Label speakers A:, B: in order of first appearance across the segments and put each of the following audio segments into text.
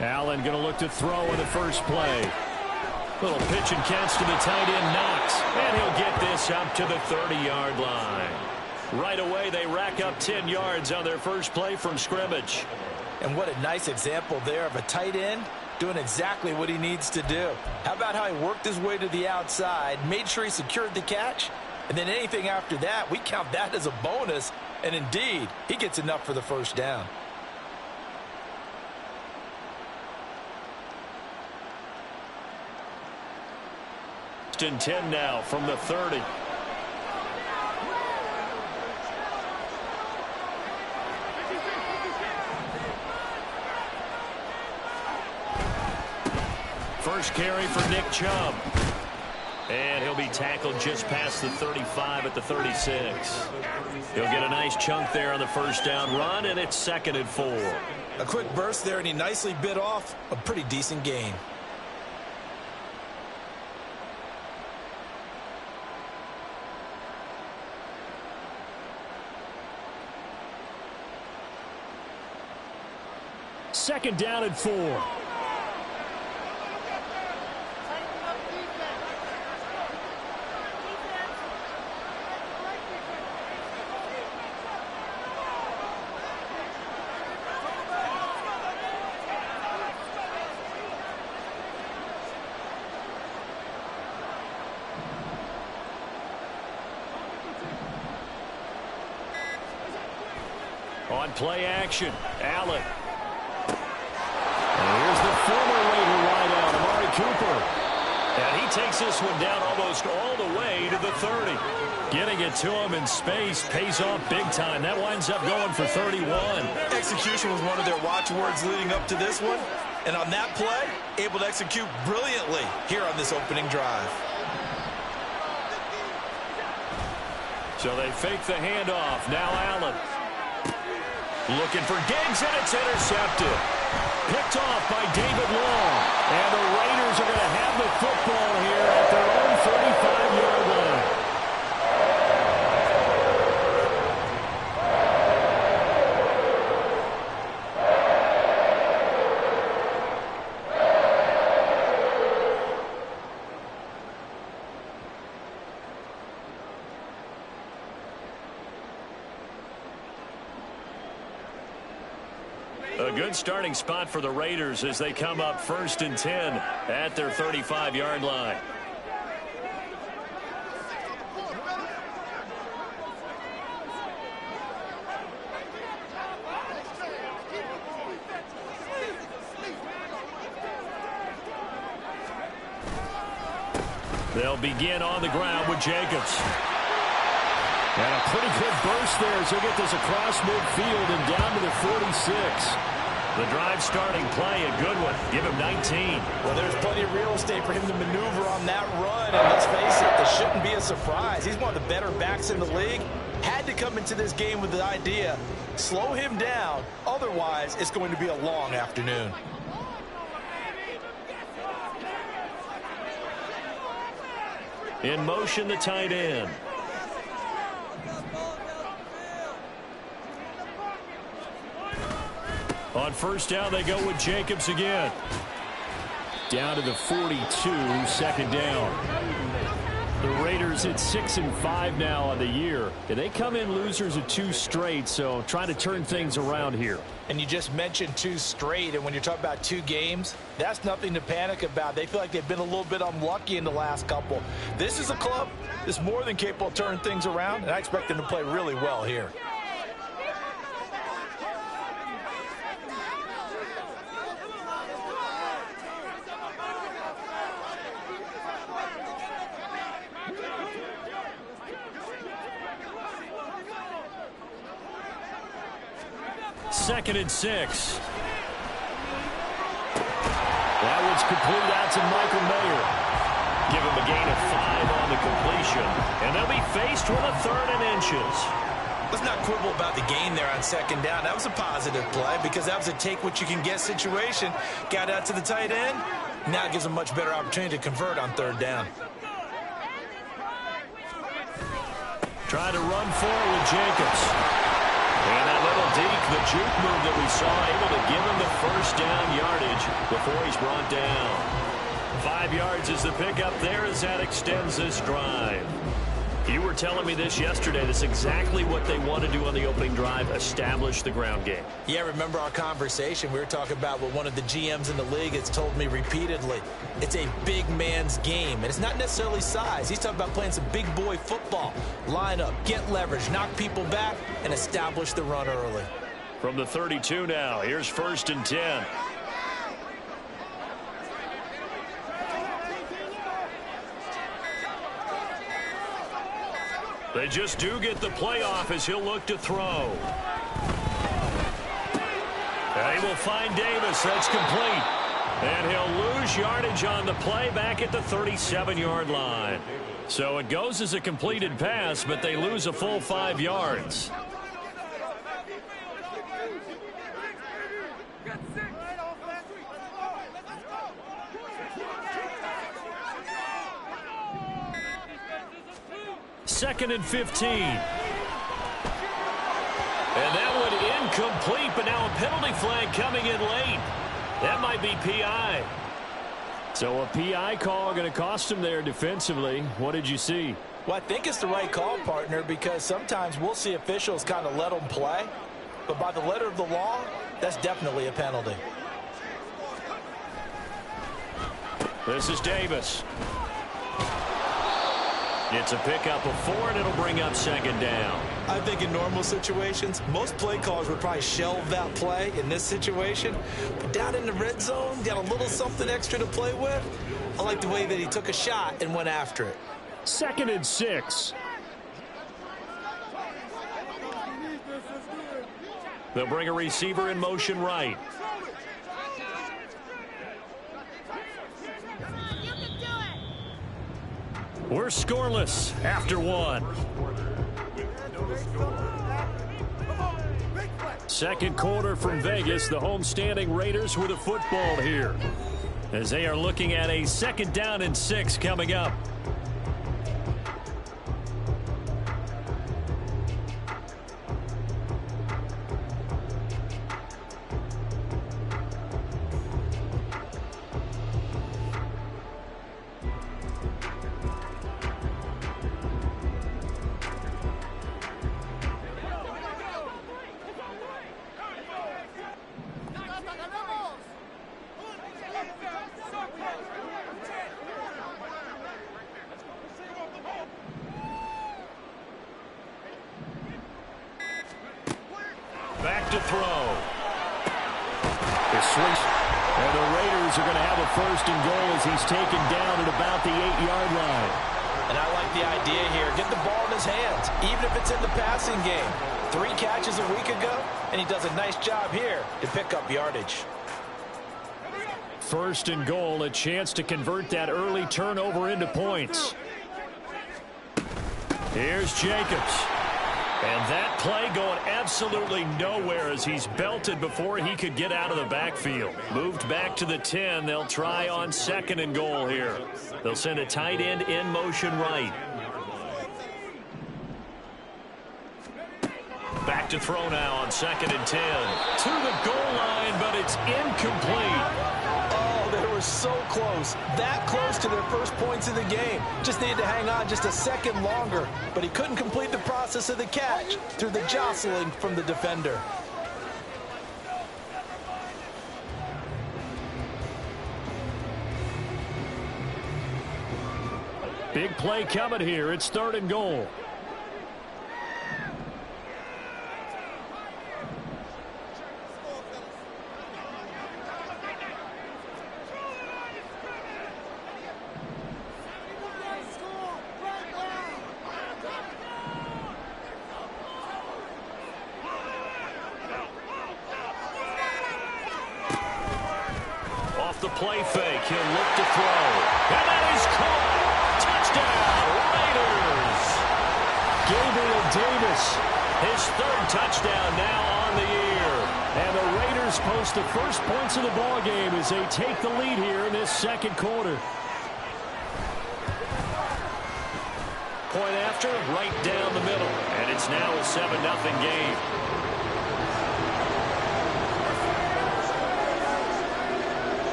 A: Allen going to look to throw in the first play. Little pitch and catch to the tight end, Knox. And he'll get this up to the 30-yard line. Right away, they rack up 10 yards on their first play from scrimmage.
B: And what a nice example there of a tight end doing exactly what he needs to do. How about how he worked his way to the outside, made sure he secured the catch, and then anything after that, we count that as a bonus. And indeed, he gets enough for the first down.
A: And 10 now from the 30. First carry for Nick Chubb. And he'll be tackled just past the 35 at the 36. He'll get a nice chunk there on the first down run, and it's 2nd and 4.
B: A quick burst there, and he nicely bit off a pretty decent gain.
A: Second down and 4. On play action, Allen. And here's the former Raider wideout, Amari Cooper. And he takes this one down almost all the way to the 30. Getting it to him in space pays off big time. That winds up going for 31.
B: Execution was one of their watchwords leading up to this one. And on that play, able to execute brilliantly here on this opening drive.
A: So they fake the handoff. Now Allen. Looking for Diggs, and it's intercepted. Picked off by David Long. And the Raiders are going to have the football here at their own 35-yard line. A good starting spot for the Raiders as they come up 1st and 10 at their 35-yard line. They'll begin on the ground with Jacobs. And a pretty good burst there as he'll get this across midfield and down to the 46. The drive starting play, a good one. Give him 19.
B: Well, there's plenty of real estate for him to maneuver on that run. And let's face it, this shouldn't be a surprise. He's one of the better backs in the league. Had to come into this game with the idea, slow him down. Otherwise, it's going to be a long afternoon.
A: In motion, the tight end. On first down, they go with Jacobs again. Down to the 42, 2nd down. The Raiders at 6-5 now on the year. And they come in losers of 2 straight, so trying to turn things around here.
B: And you just mentioned 2 straight, and when you're talking about 2 games, that's nothing to panic about. They feel like they've been a little bit unlucky in the last couple. This is a club that's more than capable of turning things around, and I expect them to play really well here.
A: Second and 6. That one's complete out to Michael Mayer. Give him a gain of 5 on the completion. And they'll be faced with a 3rd and inches.
B: Let's not quibble about the gain there on 2nd down. That was a positive play because that was a take-what-you-can-get situation. Got out to the tight end. Now it gives them a much better opportunity to convert on 3rd down.
A: Trying to run forward with Jacobs. And that little deke, the juke move that we saw, able to give him the first down yardage before he's brought down. 5 yards is the pickup there as that extends this drive. You were telling me this yesterday. This is exactly what they want to do on the opening drive, establish the ground game.
B: Yeah, remember our conversation? We were talking about what one of the GMs in the league has told me repeatedly. It's a big man's game, and it's not necessarily size. He's talking about playing some big boy football. Line up, get leverage, knock people back, and establish the run early.
A: From the 32 now, here's 1st and 10. They just do get the playoff as he'll look to throw. And he will find Davis. That's complete. And he'll lose yardage on the play back at the 37-yard line. So it goes as a completed pass, but they lose a full 5 yards. Second and 15. And that one incomplete, but now a penalty flag coming in late. That might be PI. So a PI call going to cost him there defensively. What did you see?
B: Well, I think it's the right call, partner, because sometimes we'll see officials kind of let them play. But by the letter of the law, that's definitely a penalty.
A: This is Davis. It's a pickup of 4, and it'll bring up 2nd down.
B: I think in normal situations, most play callers would probably shelve that play in this situation. But down in the red zone, got a little something extra to play with. I like the way that he took a shot and went after it.
A: 2nd and 6. They'll bring a receiver in motion right. We're scoreless after 1. Second quarter from Vegas. The homestanding Raiders with a football here, as they are looking at a 2nd down and 6 coming up. Back to throw. His swing. And the Raiders are going to have a 1st and goal as he's taken down at about the 8-yard line.
B: And I like the idea here. Get the ball in his hands, even if it's in the passing game. 3 catches a week ago, and he does a nice job here to pick up yardage.
A: 1st and goal, a chance to convert that early turnover into points. Here's Jacobs. And that play going absolutely nowhere as he's belted before he could get out of the backfield. Moved back to the 10. They'll try on 2nd and goal here. They'll send a tight end in motion right. Back to throw now on 2nd and 10. To the goal line, but it's incomplete.
B: They were so close, that close to their first points of the game. Just needed to hang on just a second longer, but he couldn't complete the process of the catch through the jostling from the defender.
A: Big play coming here. It's 3rd and goal. The play fake. He'll look to throw. And that is caught. Touchdown, Raiders. Gabriel Davis, his 3rd touchdown now on the year. And the Raiders post the first points of the ball game as they take the lead here in this 2nd quarter. Point after, right down the middle. And it's now a 7-0 game.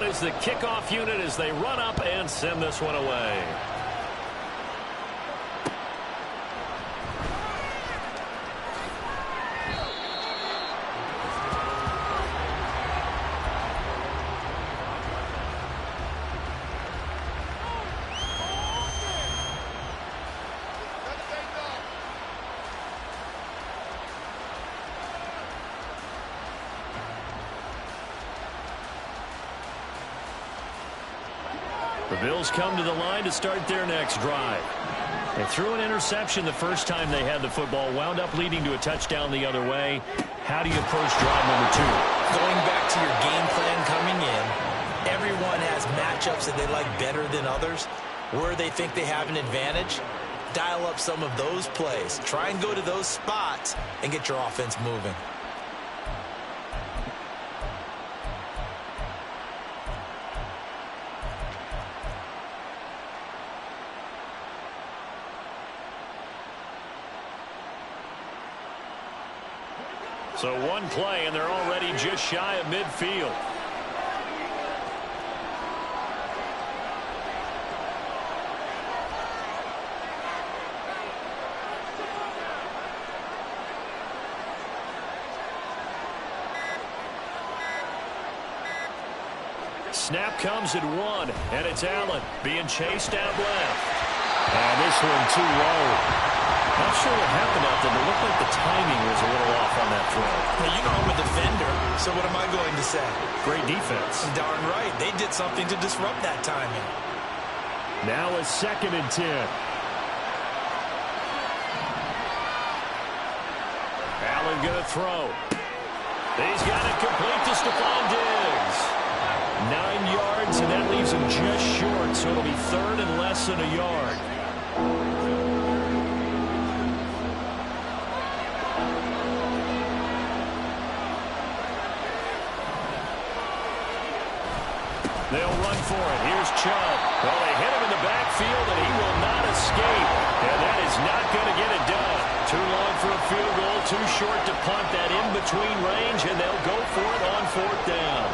A: out as the kickoff unit as they run up and send this one away. The Bills come to the line to start their next drive. They threw an interception the first time they had the football, wound up leading to a touchdown the other way. How do you approach drive number 2?
B: Going back to your game plan coming in, everyone has matchups that they like better than others. Where they think they have an advantage, dial up some of those plays. Try and go to those spots and get your offense moving.
A: So one play, and they're already just shy of midfield. Snap comes at 1, and it's Allen being chased out left. And this one too low. Not sure what happened out there, but it looked like the timing was a little off on that throw.
B: Well, you know I'm a defender, so what am I going to say?
A: Great defense.
B: Darn right. They did something to disrupt that timing.
A: Now a 2nd and 10. Allen going to throw. He's got it complete to Stephon Diggs. 9 yards, and that leaves him just short, so it'll be 3rd and less than a yard. They'll run for it. Here's Chubb. Well, they hit him in the backfield, and he will not escape. And that is not going to get it done. Too long for a field goal, too short to punt that in-between range, and they'll go for it on 4th down.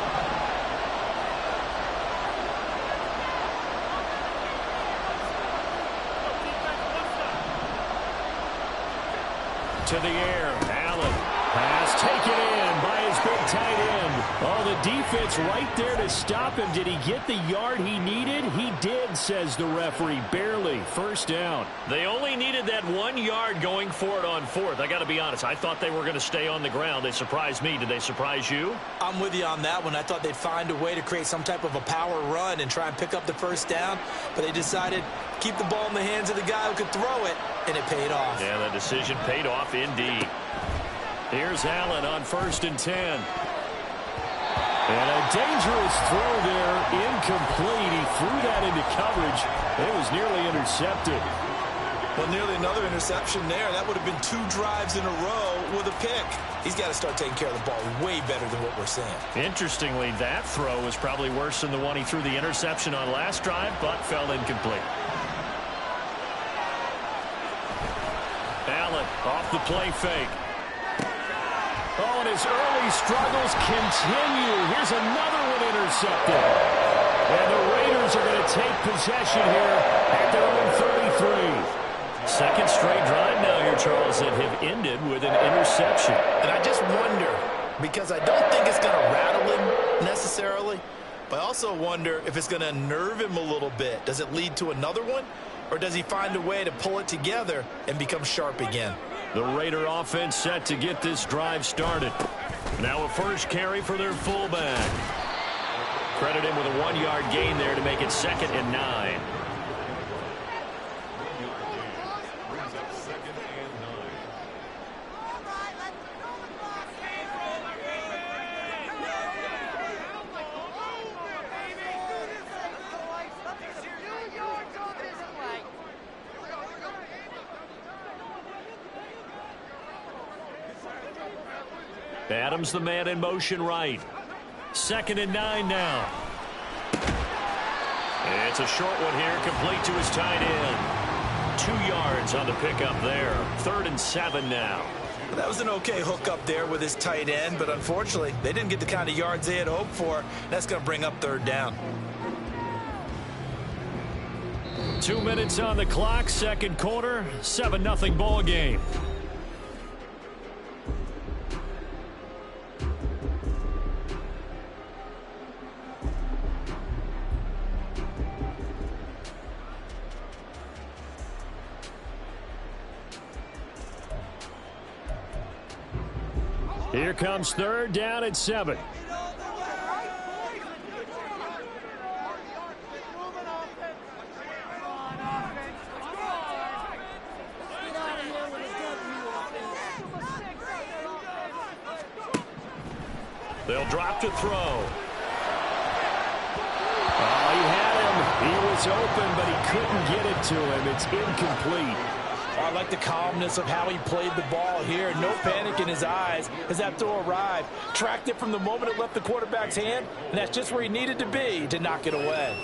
A: To the air, Allen. Pass taken in by his big tight end. Oh, the defense right there to stop him. Did he get the yard he needed? He did, says the referee. Barely. 1st down. They only needed that 1 yard going for it on 4th. I got to be honest. I thought they were going to stay on the ground. They surprised me. Did they surprise you?
B: I'm with you on that one. I thought they'd find a way to create some type of a power run and try and pick up the 1st down, but they decided to keep the ball in the hands of the guy who could throw it, and it paid off.
A: Yeah, the decision paid off indeed. Here's Allen on 1st and 10. And a dangerous throw there, incomplete. He threw that into coverage. It was nearly intercepted.
B: Well, nearly another interception there. That would have been 2 drives in a row with a pick. He's got to start taking care of the ball way better than what we're seeing.
A: Interestingly, that throw was probably worse than the one he threw the interception on last drive, but fell incomplete. Allen off the play fake. Oh, and his early struggles continue. Here's another one intercepted. And the Raiders are going to take possession here at their own 33. 2nd straight drive now here, Charles, that have ended with an interception.
B: And I just wonder, because I don't think it's going to rattle him necessarily, but I also wonder if it's going to nerve him a little bit. Does it lead to another one? Or does he find a way to pull it together and become sharp again?
A: The Raider offense set to get this drive started. Now a 1st carry for their fullback. Credit him with a 1 yard gain there to make it 2nd and 9. Adams the man in motion right. 2nd and 9 now. It's a short one here, complete to his tight end. 2 yards on the pickup there. 3rd and 7 now.
B: That was an okay hook up there with his tight end, but unfortunately, they didn't get the kind of yards they had hoped for. That's going to bring up third down.
A: 2 minutes on the clock, second quarter, 7-0 ball game. Here comes third down at 7. They'll drop to throw. Oh, he had him. He was open, but he couldn't get it to him. It's incomplete.
B: I like the calmness of how he played the ball here. No panic in his eyes as that throw arrived. Tracked it from the moment it left the quarterback's hand, and that's just where he needed to be to knock it away.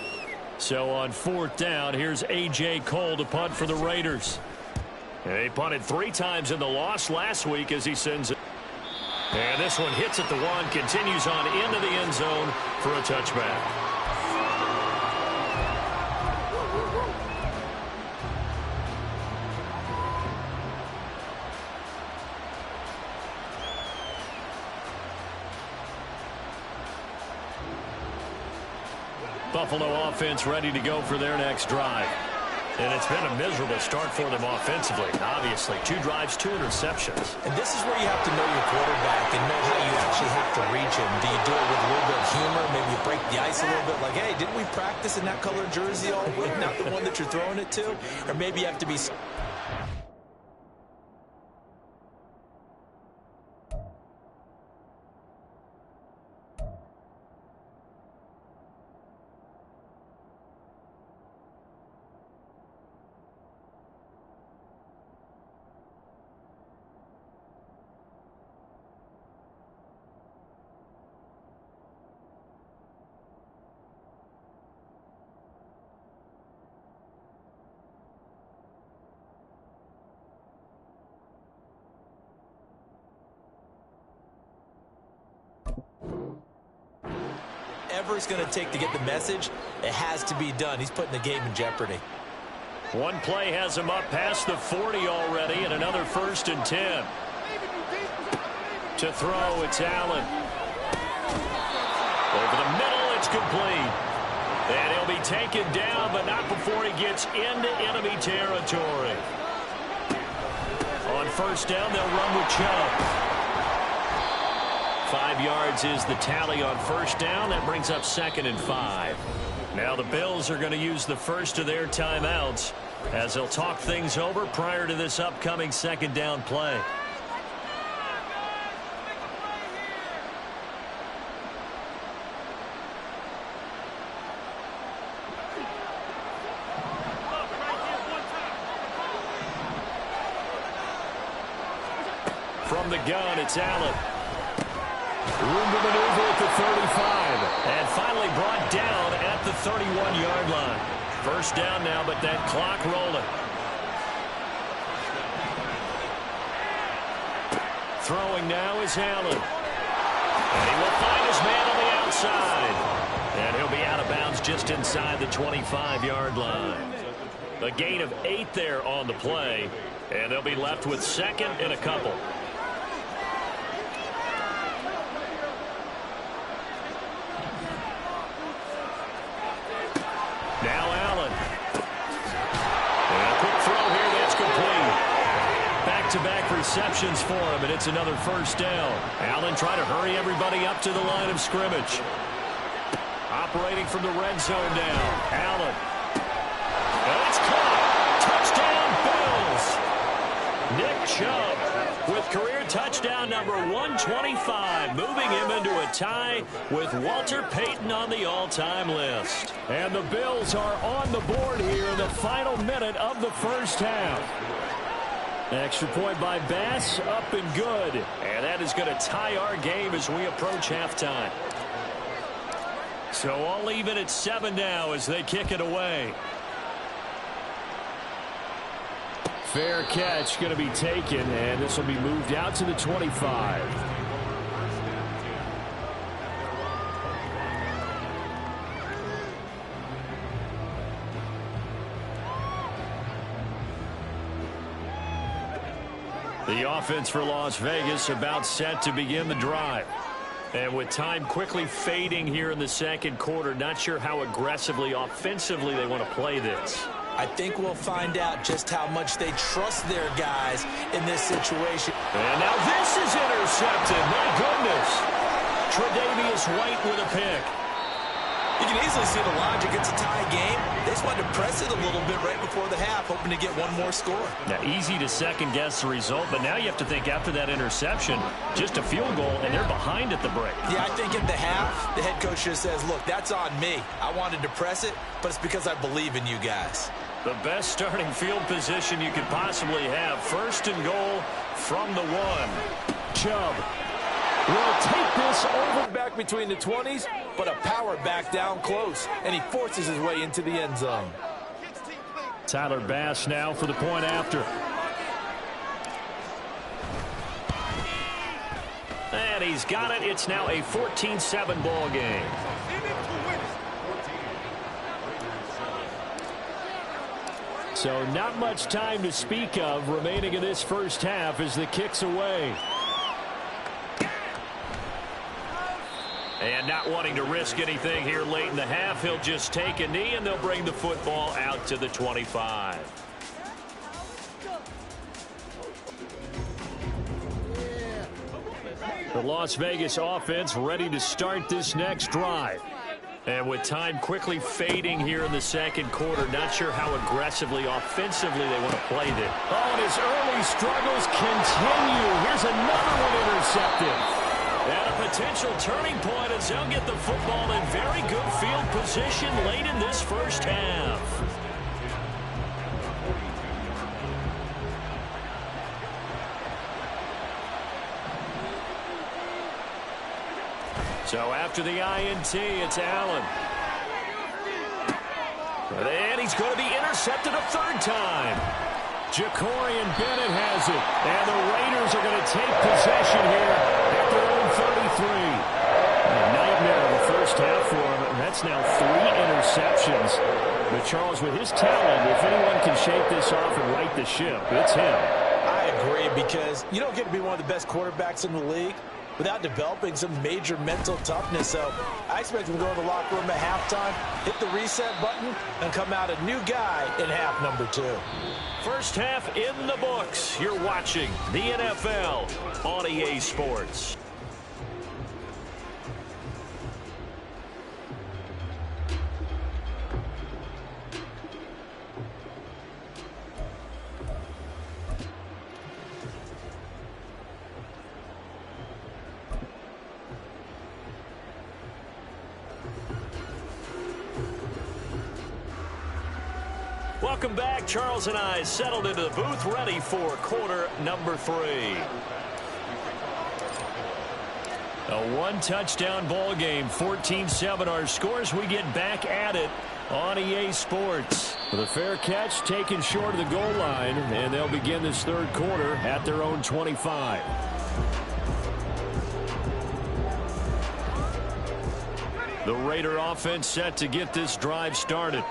A: So on fourth down, here's A.J. Cole to punt for the Raiders. He punted 3 times in the loss last week as he sends it. And this one hits at the 1, continues on into the end zone for a touchback. Buffalo offense ready to go for their next drive. And it's been a miserable start for them offensively. Obviously, 2 drives, 2 interceptions.
B: And this is where you have to know your quarterback and know how you actually have to reach him. Do you do it with a little bit of humor? Maybe you break the ice a little bit like, hey, didn't we practice in that colored jersey all week? Not the one that you're throwing it to? Or maybe you have to be... Whatever it's going to take to get the message, it has to be done. He's putting the game in jeopardy.
A: One play has him up past the 40 already, and another 1st and 10. To throw, it's Allen. Over the middle, it's complete. And he'll be taken down, but not before he gets into enemy territory. On first down, they'll run with Chubb. 5 yards is the tally on first down. That brings up 2nd and 5. Now the Bills are going to use the first of their timeouts as they'll talk things over prior to this upcoming 2nd down play. From the gun, it's Allen. Room to maneuver at the 35. And finally brought down at the 31-yard line. First down now, but that clock rolling. Throwing now is Allen. And he will find his man on the outside. And he'll be out of bounds just inside the 25-yard line. A gain of 8 there on the play. And they'll be left with 2nd and a couple. Now Allen. And a quick throw here, that's complete. Back-to-back receptions for him, and it's another first down. Allen trying to hurry everybody up to the line of scrimmage. Operating from the red zone now. Allen. And it's caught. Touchdown, Bills. Nick Chubb with career touchdown number 125, moving him into a tie with Walter Payton on the all-time list. And the Bills are on the board here in the final minute of the first half. Extra point by Bass, up and good. And that is going to tie our game as we approach halftime. So all even at 7 now as they kick it away. fair catch going to be taken, and this will be moved out to the 25. The offense for Las Vegas about set to begin the drive. And with time quickly fading here in the second quarter, not sure how aggressively, offensively they want to play this.
B: I think we'll find out just how much they trust their guys in this situation.
A: And now this is intercepted. My goodness. Tre'Davious White with a pick.
B: You can easily see the logic. It's a tie game. They just wanted to press it a little bit right before the half, hoping to get one more score.
A: Now, easy to second-guess the result, but now you have to think after that interception, just a field goal, and they're behind at the break.
B: Yeah, I think at the half, the head coach just says, look, that's on me. I wanted to press it, but it's because I believe in you guys.
A: The best starting field position you could possibly have. First and goal from the 1. Chubb
B: will take this over back between the 20s, but a power back down close, and he forces his way into the end zone.
A: Tyler Bass now for the point after. And he's got it. It's now a 14-7 ball game. So not much time to speak of remaining in this first half as the kick's away. And not wanting to risk anything here late in the half, he'll just take a knee, and they'll bring the football out to the 25. The Las Vegas offense ready to start this next drive. And with time quickly fading here in the second quarter, not sure how aggressively, offensively they want to play this. Oh, and his early struggles continue. Here's another one intercepted. And a potential turning point as they'll get the football in very good field position late in this first half. So after the INT, it's Allen. And he's going to be intercepted a third time. Jacorian Bennett has it. And the Raiders are going to take possession here at their own 33. A nightmare of the first half for him. And that's now 3 interceptions. But Charles, with his talent, if anyone can shake this off and right the ship, it's him.
B: I agree, because you don't get to be one of the best quarterbacks in the league without developing some major mental toughness. So I expect him to go to the locker room at halftime, hit the reset button, and come out a new guy in half number 2.
A: First half in the books. You're watching the NFL on EA Sports. Welcome back. Charles and I settled into the booth, ready for quarter number 3. A one-touchdown ball game, 14-7 our scores. We get back at it on EA Sports. With a fair catch taken short of the goal line, and they'll begin this third quarter at their own 25. The Raider offense set to get this drive started.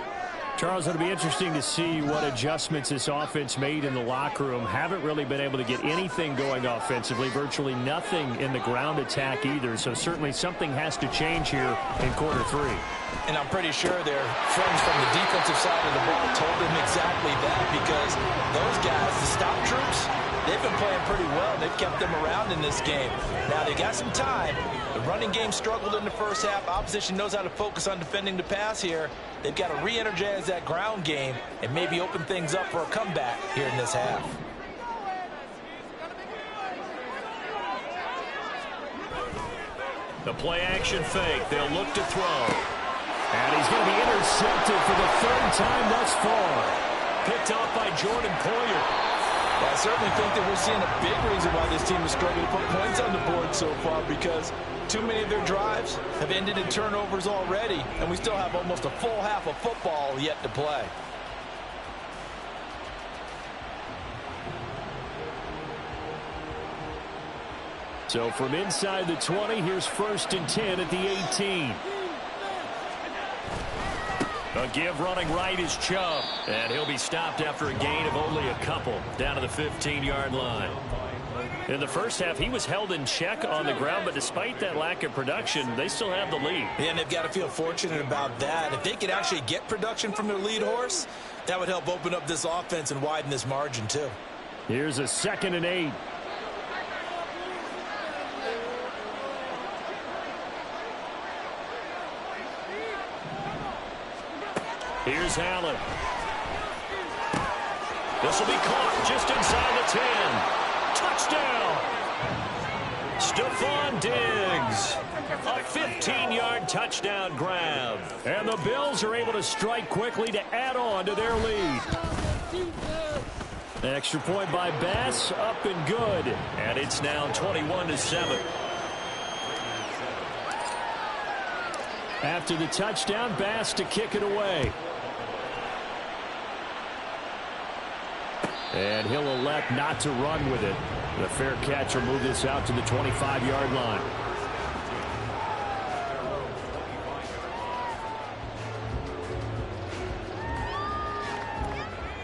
A: Charles, it'll be interesting to see what adjustments this offense made in the locker room. Haven't really been able to get anything going offensively, virtually nothing in the ground attack either. So certainly something has to change here in quarter 3.
B: And I'm pretty sure their friends from the defensive side of the ball told them exactly that, because those guys, the stop troops, they've been playing pretty well. They've kept them around in this game. Now they got some time. The running game struggled in the first half. Opposition knows how to focus on defending the pass here. They've got to re-energize that ground game and maybe open things up for a comeback here in this half.
A: The play action fake. They'll look to throw. And he's going to be intercepted for the third time thus far. Picked off by Jordan Poyer.
B: Well, I certainly think that we're seeing a big reason why this team is struggling to put points on the board so far, because too many of their drives have ended in turnovers already, and we still have almost a full half of football yet to play.
A: So from inside the 20, here's 1st and 10 at the 18. A give running right is Chubb. And he'll be stopped after a gain of only a couple down to the 15-yard line. In the first half, he was held in check on the ground, but despite that lack of production, they still have the lead.
B: Yeah, and they've got to feel fortunate about that. If they could actually get production from their lead horse, that would help open up this offense and widen this margin too.
A: Here's a 2nd and 8. Here's Allen. This will be caught just inside the 10. Touchdown. Stephon Diggs. A 15-yard touchdown grab. And the Bills are able to strike quickly to add on to their lead. Extra point by Bass, up and good. And it's now 21-7. After the touchdown, Bass to kick it away. And he'll elect not to run with it. The fair catch will move this out to the 25-yard line.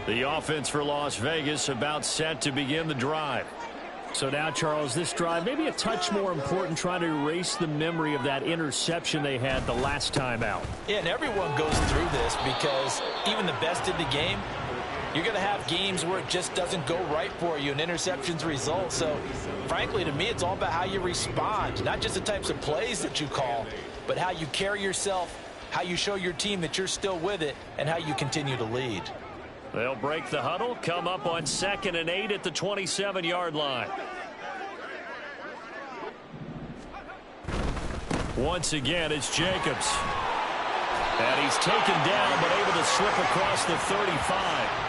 A: The offense for Las Vegas about set to begin the drive. So now, Charles, this drive maybe a touch more important, trying to erase the memory of that interception they had the last time out.
B: Yeah, and everyone goes through this because even the best in the game, you're going to have games where it just doesn't go right for you and interceptions result. So, frankly, to me, it's all about how you respond, not just the types of plays that you call, but how you carry yourself, how you show your team that you're still with it, and how you continue to lead.
A: They'll break the huddle, come up on 2nd and 8 at the 27-yard line. Once again, it's Jacobs. And he's taken down, but able to slip across the 35.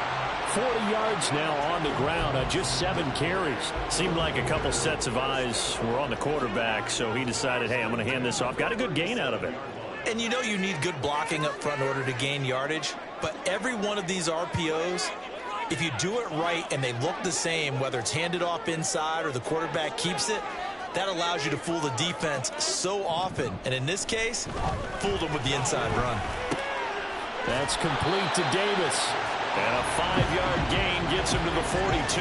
A: 40 yards now on the ground on just 7 carries. Seemed like a couple sets of eyes were on the quarterback, so he decided, hey, I'm going to hand this off. Got a good gain out of it.
B: And you know you need good blocking up front in order to gain yardage. But every one of these RPOs, if you do it right and they look the same, whether it's handed off inside or the quarterback keeps it, that allows you to fool the defense so often. And in this case, fooled them with the inside run.
A: That's complete to Davis. And a 5-yard gain gets him to the 42.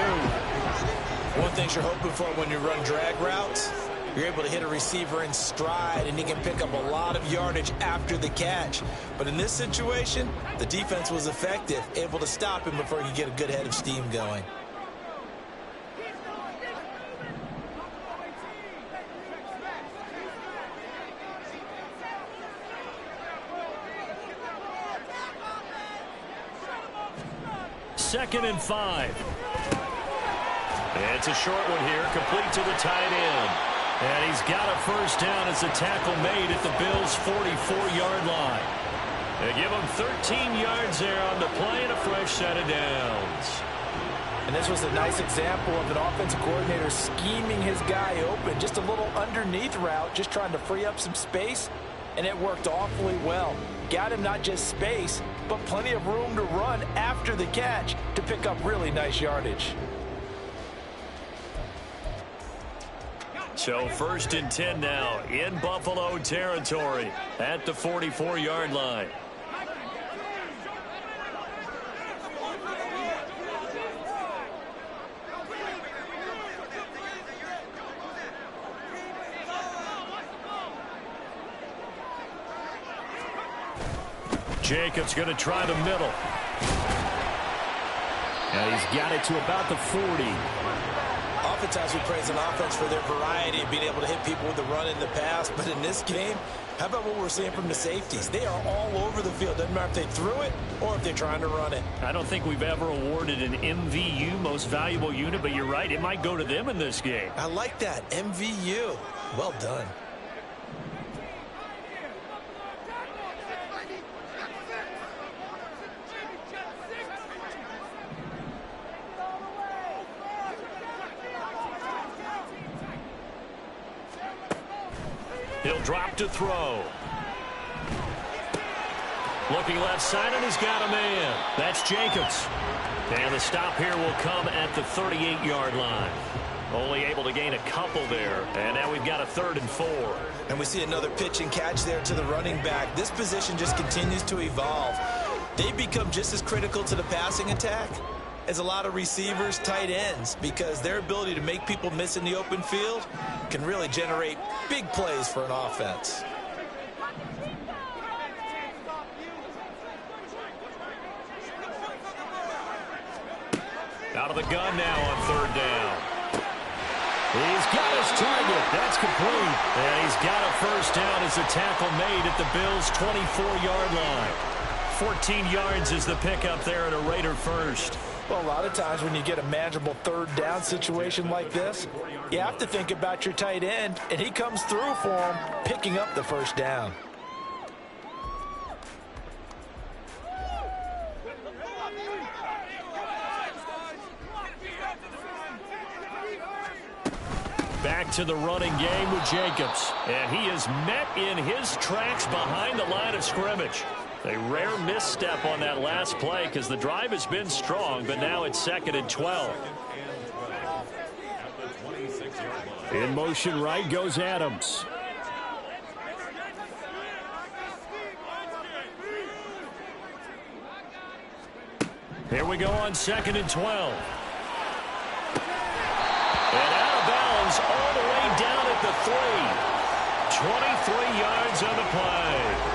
B: One thing you're hoping for when you run drag routes, you're able to hit a receiver in stride, and he can pick up a lot of yardage after the catch. But in this situation, the defense was effective, able to stop him before he could get a good head of steam going.
A: Second and 5. It's a short one here, complete to the tight end. And he's got a first down as the tackle made at the Bills' 44-yard line. They give him 13 yards there on the play and a fresh set of downs.
B: And this was a nice example of an offensive coordinator scheming his guy open. Just a little underneath route, just trying to free up some space, and it worked awfully well. Got him not just space, but plenty of room to run after the catch to pick up really nice yardage.
A: So 1st and 10 now in Buffalo territory at the 44-yard line. Jacobs going to try the middle. And he's got it to about the 40.
B: Oftentimes we praise an offense for their variety of being able to hit people with the run in the pass. But in this game, how about what we're seeing from the safeties? They are all over the field. Doesn't matter if they threw it or if they're trying to run it.
A: I don't think we've ever awarded an MVU, most valuable unit, but you're right. It might go to them in this game.
B: I like that. MVU. Well done.
A: He'll drop to throw. Looking left side, and he's got a man. That's Jacobs. And the stop here will come at the 38-yard line. Only able to gain a couple there. And now we've got a 3rd and 4.
B: And we see another pitch and catch there to the running back. This position just continues to evolve. They become just as critical to the passing attack as a lot of receivers, tight ends, because their ability to make people miss in the open field can really generate big plays for an offense.
A: Out of the gun now on 3rd down. He's got his target. That's complete. And he's got a 1st down as a tackle made at the Bills' 24-yard line. 14 yards is the pickup there at a Raider 1st.
B: Well, a lot of times when you get a manageable 3rd down situation like this, you have to think about your tight end, and he comes through for him, picking up the 1st down.
A: Back to the running game with Jacobs. And he is met in his tracks behind the line of scrimmage. A rare misstep on that last play because the drive has been strong, but now it's 2nd and 12. In motion right goes Adams. Here we go on 2nd and 12. And out of bounds all the way down at the 3. 23 yards on the play.